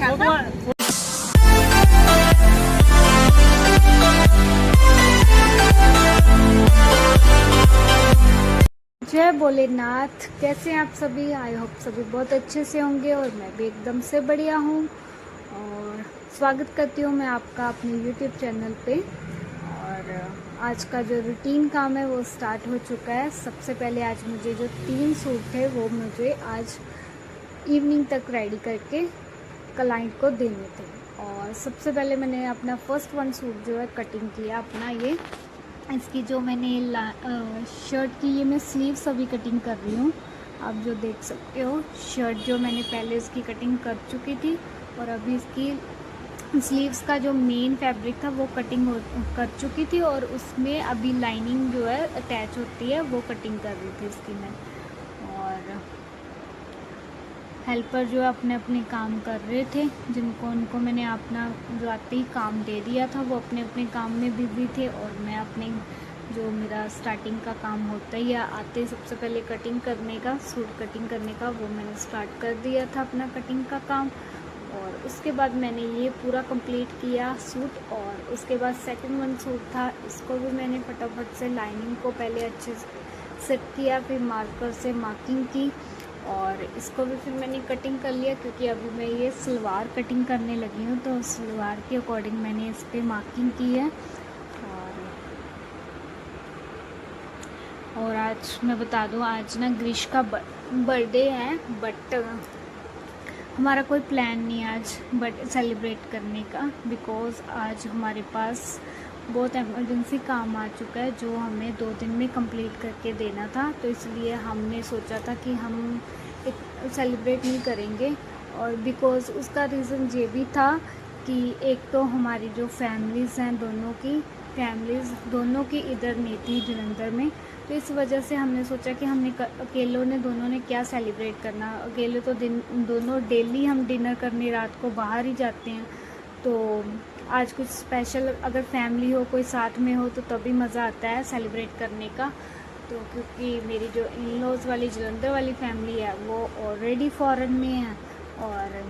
जय भोलेनाथ। कैसे हैं आप सभी? आई होप सभी बहुत अच्छे से होंगे और मैं भी एकदम से बढ़िया हूँ। और स्वागत करती हूँ मैं आपका अपने YouTube चैनल पे। और आज का जो रूटीन काम है वो स्टार्ट हो चुका है। सबसे पहले आज मुझे जो 3 सूट थे वो मुझे आज इवनिंग तक रेडी करके क्लाइंट को देने थे। और सबसे पहले मैंने अपना फर्स्ट 1 सूट जो है कटिंग किया अपना। ये इसकी जो मैंने शर्ट की ये मैं स्लीव्स अभी कटिंग कर रही हूँ। आप जो देख सकते हो शर्ट जो मैंने पहले इसकी कटिंग कर चुकी थी और अभी इसकी स्लीव्स का जो मेन फैब्रिक था वो कटिंग कर चुकी थी और उसमें अभी लाइनिंग जो है अटैच होती है वो कटिंग कर रही थी इसकी मैं। और हेल्पर जो अपने अपने काम कर रहे थे, उनको मैंने अपना जो आते ही काम दे दिया था वो अपने अपने काम में बिजी थे। और मैं अपने जो मेरा स्टार्टिंग का काम होता है या आते सबसे पहले कटिंग करने का, सूट कटिंग करने का, वो मैंने स्टार्ट कर दिया था अपना कटिंग का काम। और उसके बाद मैंने ये पूरा कंप्लीट किया सूट। और उसके बाद सेकंड 1 सूट था, इसको भी मैंने फटाफट से लाइनिंग को पहले अच्छे से सेट किया, फिर मार्कर से मार्किंग की और इसको भी फिर मैंने कटिंग कर लिया क्योंकि अभी मैं ये सलवार कटिंग करने लगी हूँ तो सलवार के अकॉर्डिंग मैंने इस पर मार्किंग की है। और आज मैं बता दूँ, आज ना ग्रीश का बर्थडे है, बट हमारा कोई प्लान नहीं आज बट सेलिब्रेट करने का, बिकॉज़ आज हमारे पास बहुत इमरजेंसी काम आ चुका है जो हमें 2 दिन में कंप्लीट करके देना था। तो इसलिए हमने सोचा था कि हम एक सेलिब्रेट नहीं करेंगे। और बिकॉज़ उसका रीज़न ये भी था कि एक तो हमारी जो फैमिलीज़ हैं दोनों की इधर नहीं थी जलंधर में, तो इस वजह से हमने सोचा कि हमने दोनों ने क्या सेलिब्रेट करना। अकेले तो दोनों डेली हम डिनर करने रात को बाहर ही जाते हैं, तो आज कुछ स्पेशल अगर फैमिली हो, कोई साथ में हो तो तभी मज़ा आता है सेलिब्रेट करने का। तो क्योंकि मेरी जो इन लॉज़ वाली जलंधर वाली फैमिली है वो ऑलरेडी फॉरेन में है और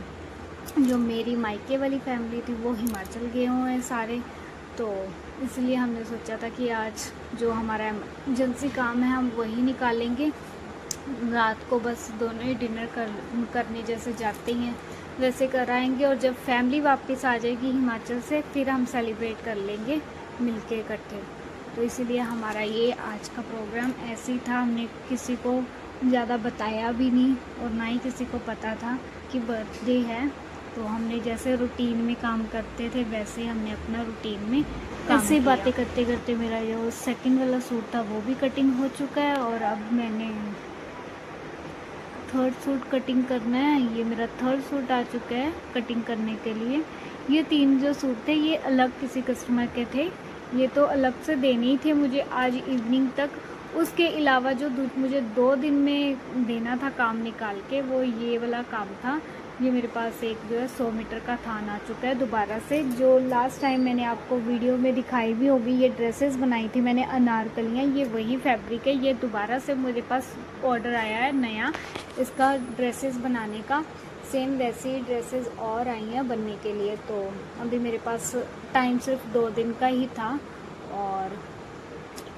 जो मेरी मायके वाली फैमिली थी वो हिमाचल गए हुए हैं सारे। तो इसलिए हमने सोचा था कि आज जो हमारा इमरजेंसी काम है हम वही निकालेंगे। रात को बस दोनों ही डिनर करने जैसे जाते हैं वैसे कराएंगे और जब फैमिली वापस आ जाएगी हिमाचल से फिर हम सेलिब्रेट कर लेंगे मिलके इकट्ठे। तो इसीलिए हमारा ये आज का प्रोग्राम ऐसे ही था। हमने किसी को ज़्यादा बताया भी नहीं और ना ही किसी को पता था कि बर्थडे है। तो हमने जैसे रूटीन में काम करते थे वैसे ही हमने अपना रूटीन में ऐसे बातें करते करते मेरा जो सेकंड वाला सूट था वो भी कटिंग हो चुका है और अब मैंने थर्ड सूट कटिंग करना है। ये मेरा थर्ड सूट आ चुका है कटिंग करने के लिए। ये 3 जो सूट थे ये अलग किसी कस्टमर के थे, ये तो अलग से देने ही थे मुझे आज इवनिंग तक। उसके अलावा जो मुझे 2 दिन में देना था काम निकाल के, वो ये वाला काम था। ये मेरे पास एक जो है 100 मीटर का थान आ चुका है दोबारा से। जो लास्ट टाइम मैंने आपको वीडियो में दिखाई भी होगी, ये ड्रेसेस बनाई थी मैंने अनारकलियाँ, ये वही फैब्रिक है। ये दोबारा से मेरे पास ऑर्डर आया है नया इसका ड्रेसेस बनाने का। सेम वैसी ही ड्रेसेस और आई हैं बनने के लिए। तो अभी मेरे पास टाइम सिर्फ 2 दिन का ही था और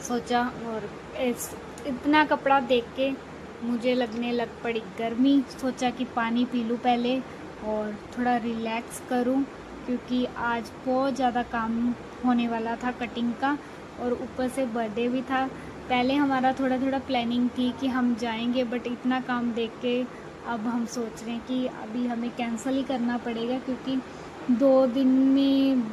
सोचा, और इतना कपड़ा देख के मुझे लगने लग पड़ी गर्मी। सोचा कि पानी पी लूँ पहले और थोड़ा रिलैक्स करूँ क्योंकि आज बहुत ज़्यादा काम होने वाला था कटिंग का और ऊपर से बर्थडे भी था। पहले हमारा थोड़ा थोड़ा प्लानिंग थी कि हम जाएंगे, बट इतना काम देख के अब हम सोच रहे हैं कि अभी हमें कैंसिल ही करना पड़ेगा क्योंकि 2 दिन में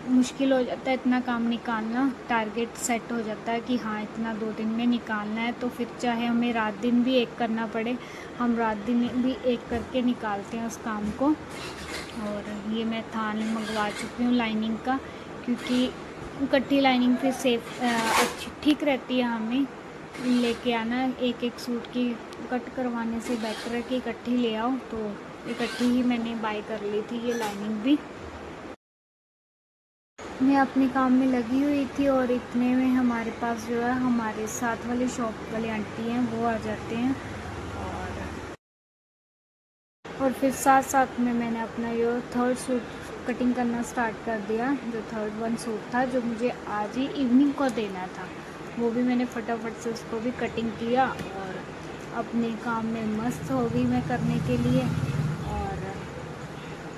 मुश्किल हो जाता है इतना काम निकालना। टारगेट सेट हो जाता है कि हाँ इतना 2 दिन में निकालना है, तो फिर चाहे हमें रात दिन भी एक करना पड़े हम रात दिन भी एक करके निकालते हैं उस काम को। और ये मैं थान मंगवा चुकी हूँ लाइनिंग का, क्योंकि इकट्ठी लाइनिंग फिर सेफ अच्छी ठीक रहती है। हमें लेके आना एक एक सूट की कट करवाने से बेटर है कि इकट्ठी ले आओ। तो इकट्ठी ही मैंने बाय कर ली थी ये लाइनिंग भी। मैं अपने काम में लगी हुई थी और इतने में हमारे पास जो है हमारे साथ वाले शॉप वाले आंटी हैं वो आ जाते हैं और और फिर साथ साथ में मैंने अपना ये थर्ड सूट कटिंग करना स्टार्ट कर दिया। जो थर्ड वन सूट था जो मुझे आज ही इवनिंग को देना था, वो भी मैंने फटाफट से उसको भी कटिंग किया और अपने काम में मस्त हो गई मैं करने के लिए। और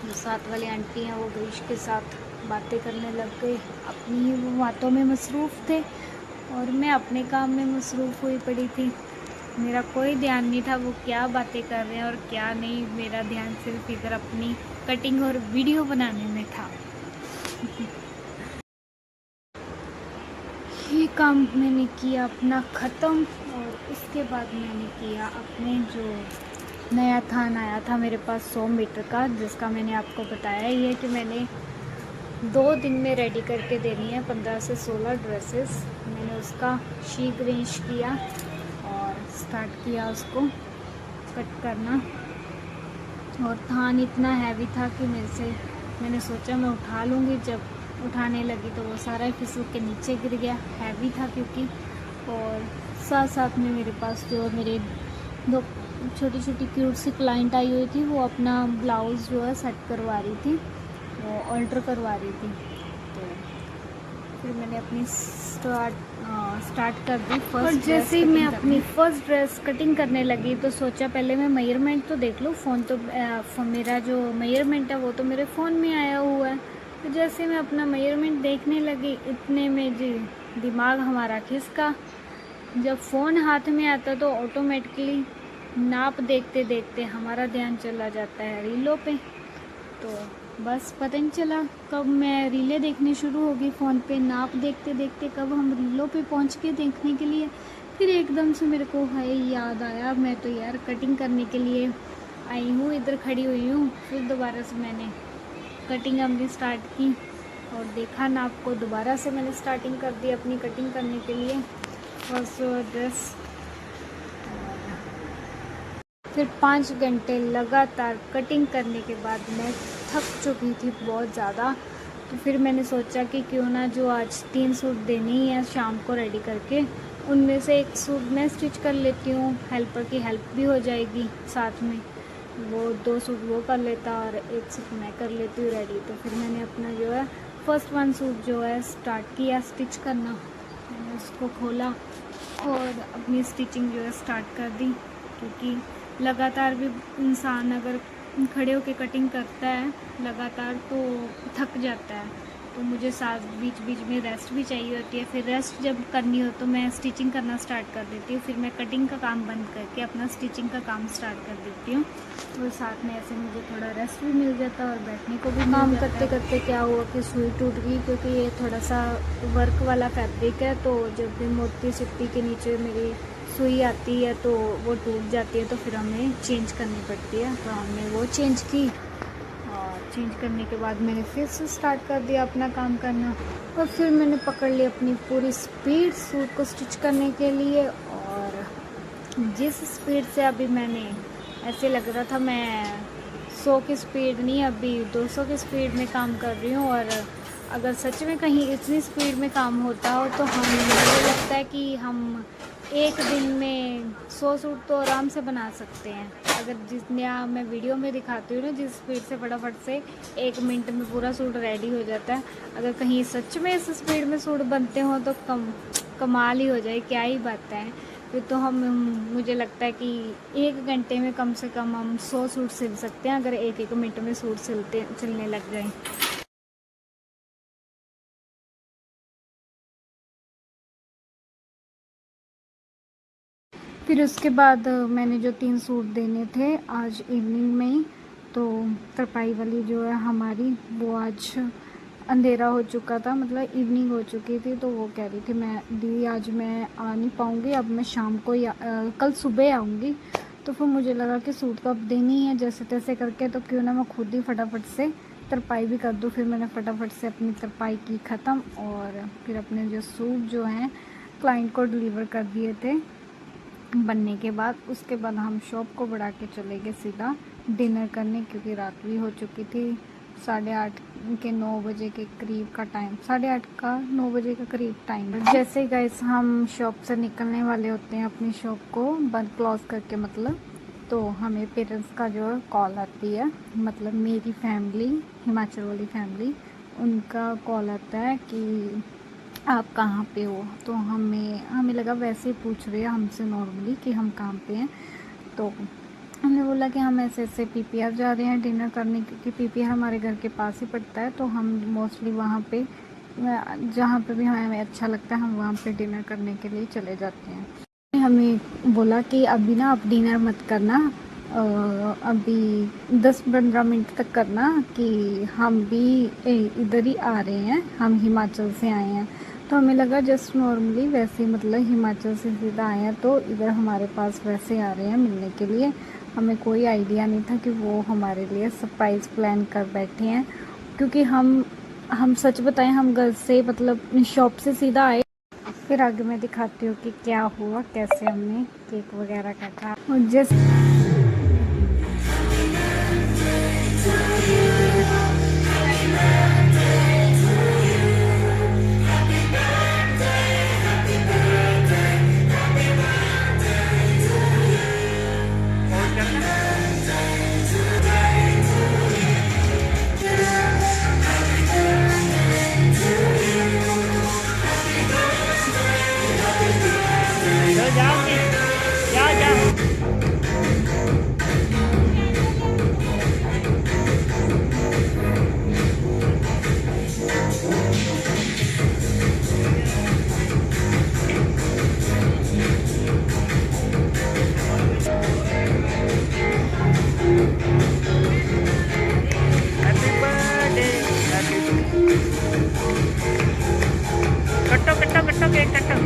जो साथ वाली आंटी हैं वो ग्रीश के साथ बातें करने लग गए, अपनी बातों में मसरूफ़ थे और मैं अपने काम में मसरूफ़ हुई पड़ी थी। मेरा कोई ध्यान नहीं था वो क्या बातें कर रहे हैं और क्या नहीं, मेरा ध्यान सिर्फ इधर अपनी कटिंग और वीडियो बनाने में था। ये काम मैंने किया अपना ख़त्म और उसके बाद मैंने किया अपने जो नया थान आया था मेरे पास 100 मीटर का, जिसका मैंने आपको बताया ही है कि मैंने 2 दिन में रेडी करके देनी है 15 से 16 ड्रेसेस। मैंने उसका शीट अरेंज किया और स्टार्ट किया उसको कट करना। और थान इतना हैवी था कि मैंने सोचा मैं उठा लूँगी, जब उठाने लगी तो वो सारा ही फिसल के नीचे गिर गया, हैवी था क्योंकि। और साथ साथ में मेरे पास जो मेरे 2 छोटी छोटी क्यूट सी क्लाइंट आई हुई थी, वो अपना ब्लाउज़ जो है सेट करवा रही थी, वो ऑल्टर करवा रही थी। तो फिर मैंने अपनी स्टार्ट कर दी फर्स्ट। और जैसे ही मैं अपनी फ़र्स्ट ड्रेस कटिंग करने लगी तो सोचा पहले मैं मेजरमेंट तो देख लूँ। फ़ोन तो मेरा जो मेजरमेंट है वो तो मेरे फ़ोन में आया हुआ है। तो जैसे मैं अपना मेजरमेंट देखने लगी इतने में जी दिमाग हमारा खिसका। जब फ़ोन हाथ में आता तो ऑटोमेटिकली नाप देखते देखते हमारा ध्यान चला जाता है रीलों पे। तो बस पता नहीं चला कब मैं रीलें देखने शुरू हो गई फ़ोन पे, नाप देखते देखते कब हम रीलों पे पहुंच के देखने के लिए। फिर एकदम से मेरे को याद आया, मैं तो यार कटिंग करने के लिए आई हूँ, इधर खड़ी हुई हूँ। फिर दोबारा से मैंने कटिंग अपनी स्टार्ट की और देखा नाप को, दोबारा से मैंने स्टार्टिंग कर दी अपनी कटिंग करने के लिए फर्स्ट ड्रेस। फिर 5 घंटे लगातार कटिंग करने के बाद मैं थक चुकी थी बहुत ज़्यादा। तो फिर मैंने सोचा कि क्यों ना जो आज 3 सूट देने ही हैं शाम को रेडी करके, उनमें से एक सूट मैं स्टिच कर लेती हूँ, हेल्पर की हेल्प भी हो जाएगी, साथ में वो 2 सूट वो कर लेता और 1 सूट मैं कर लेती हूँ रेडी। तो फिर मैंने अपना जो है फर्स्ट 1 सूट जो है स्टार्ट किया स्टिच करना। मैंने उसको खोला और अपनी स्टिचिंग जो है स्टार्ट कर दी, क्योंकि लगातार भी इंसान अगर खड़े होकर कटिंग करता है लगातार तो थक जाता है। तो मुझे साथ बीच बीच में रेस्ट भी चाहिए होती है। फिर रेस्ट जब करनी हो तो मैं स्टिचिंग करना स्टार्ट कर देती हूँ, फिर मैं कटिंग का काम बंद करके अपना स्टिचिंग का काम स्टार्ट कर देती हूँ। और साथ में ऐसे मुझे थोड़ा रेस्ट भी मिल जाता है और बैठने को भी काम करते करते क्या हुआ कि सुई टूट गई, क्योंकि ये थोड़ा सा वर्क वाला फैब्रिक है। तो जब भी मोती सिप्पी के नीचे मेरी सुई आती है तो वो टूट जाती है, तो फिर हमें चेंज करनी पड़ती है। तो हमने वो चेंज की और चेंज करने के बाद मैंने फिर से स्टार्ट कर दिया अपना काम करना। और फिर मैंने पकड़ ली अपनी पूरी स्पीड सूट को स्टिच करने के लिए। और जिस स्पीड से अभी मैंने ऐसे लग रहा था मैं 100 की स्पीड नहीं, अभी 200 की स्पीड में काम कर रही हूँ। और अगर सच में कहीं इतनी स्पीड में काम होता हो तो मुझे लगता है कि हम एक दिन में 100 सूट तो आराम से बना सकते हैं। अगर जितने मैं वीडियो में दिखाती हूँ ना, जिस स्पीड से फटाफट से 1 मिनट में पूरा सूट रेडी हो जाता है, अगर कहीं सच में इस स्पीड में सूट बनते हो तो कमाल ही हो जाए, क्या ही बात है। फिर तो मुझे लगता है कि 1 घंटे में कम से कम हम 100 सूट सिल सकते हैं, अगर 1 मिनट में सूट सिलने लग जाएं। फिर उसके बाद मैंने जो 3 सूट देने थे आज इवनिंग में ही, तो तरपाई वाली जो है हमारी वो आज अंधेरा हो चुका था, मतलब इवनिंग हो चुकी थी। तो वो कह रही थी मैं दी आज मैं आ नहीं पाऊँगी, अब मैं शाम को या कल सुबह आऊँगी। तो फिर मुझे लगा कि सूट तो अब देनी है जैसे तैसे करके, तो क्यों ना मैं खुद ही फटाफट से तरपाई भी कर दूँ। फिर मैंने फटाफट से अपनी तरपाई की ख़त्म और फिर अपने जो सूट जो हैं क्लाइंट को डिलीवर कर दिए थे बनने के बाद। उसके बाद हम शॉप को बढ़ा के चले गए सीधा डिनर करने, क्योंकि रात भी हो चुकी थी। 8:30 के 9 बजे के करीब का टाइम, 8:30 का 9 बजे के करीब टाइम। जैसे गाइस हम शॉप से निकलने वाले होते हैं अपनी शॉप को बंद क्लोज करके, मतलब तो हमें पेरेंट्स का जो कॉल आती है, मतलब मेरी फैमिली, हिमाचल वाली फैमिली, उनका कॉल आता है कि आप कहाँ पे हो। तो हमें लगा वैसे ही पूछ रहे हैं हमसे नॉर्मली कि हम कहाँ पे हैं। तो हमने बोला कि हम ऐसे ऐसे पीपीआर जा रहे हैं डिनर करने, क्योंकि पीपीआर हमारे घर के पास ही पड़ता है। तो हम मोस्टली वहाँ पे जहाँ पे भी हमें अच्छा लगता है हम वहाँ पे डिनर करने के लिए चले जाते हैं। हमें बोला कि अभी ना आप डिनर मत करना, अभी 10-15 मिनट तक करना, कि हम भी इधर ही आ रहे हैं, हम हिमाचल से आए हैं। तो हमें लगा जस्ट नॉर्मली वैसे, मतलब हिमाचल से सीधा आए हैं तो इधर हमारे पास वैसे आ रहे हैं मिलने के लिए। हमें कोई आइडिया नहीं था कि वो हमारे लिए सरप्राइज़ प्लान कर बैठे हैं, क्योंकि हम सच बताएं, हम घर से मतलब शॉप से सीधा आए। फिर आगे मैं दिखाती हूँ कि क्या हुआ, कैसे हमने केक वगैरह काटा। और जस्ट कट्टो कट्टो कट्टो केक कट्टो।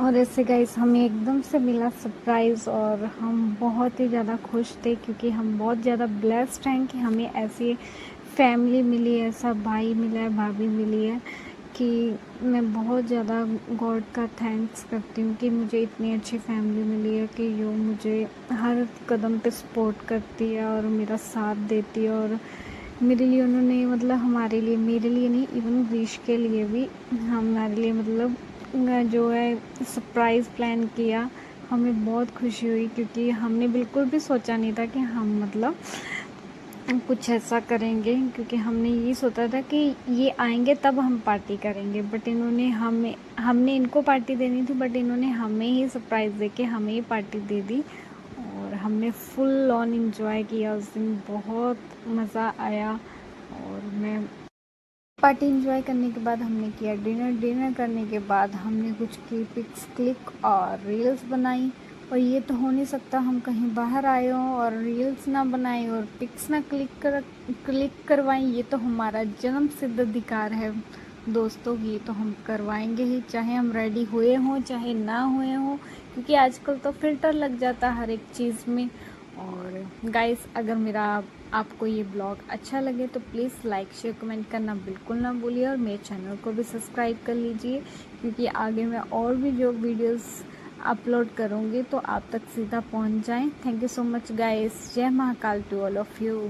और ऐसे गाइस हमें एकदम से मिला सरप्राइज़, और हम बहुत ही ज़्यादा खुश थे, क्योंकि हम बहुत ज़्यादा ब्लेस्ड हैं कि हमें ऐसी फैमिली मिली है, ऐसा भाई मिला है, भाभी मिली है, कि मैं बहुत ज़्यादा गॉड का थैंक्स करती हूँ कि मुझे इतनी अच्छी फैमिली मिली है, कि जो मुझे हर कदम पे सपोर्ट करती है और मेरा साथ देती है। और मेरे लिए उन्होंने, मतलब हमारे लिए, मेरे लिए नहीं, इवन विश के लिए भी हमारे लिए, मतलब जो है सरप्राइज़ प्लान किया। हमें बहुत खुशी हुई, क्योंकि हमने बिल्कुल भी सोचा नहीं था कि हम मतलब कुछ ऐसा करेंगे, क्योंकि हमने ये सोचा था कि ये आएंगे तब हम पार्टी करेंगे, बट इन्होंने हमने इनको पार्टी देनी थी, बट इन्होंने हमें ही सरप्राइज़ देके हमें ही पार्टी दे दी। और हमने फुल ऑन इंजॉय किया उस दिन, बहुत मज़ा आया। और मैं पार्टी इंजॉय करने के बाद हमने किया डिनर करने के बाद हमने कुछ की पिक्स क्लिक और रील्स बनाई। और ये तो हो नहीं सकता, हम कहीं बाहर आए हों और रील्स ना बनाएं और पिक्स ना क्लिक करवाएं, ये तो हमारा जन्म सिद्ध अधिकार है दोस्तों, ये तो हम करवाएंगे ही, चाहे हम रेडी हुए हों चाहे ना हुए हों, क्योंकि आजकल तो फ़िल्टर लग जाता है हर एक चीज़ में। और गाइस, अगर मेरा आपको ये ब्लॉग अच्छा लगे तो प्लीज़ लाइक शेयर कमेंट करना बिल्कुल ना भूलिए, और मेरे चैनल को भी सब्सक्राइब कर लीजिए, क्योंकि आगे मैं और भी जो वीडियोस अपलोड करूँगी तो आप तक सीधा पहुँच जाएं। Thank you so much guys, जय Mahakal to all of you.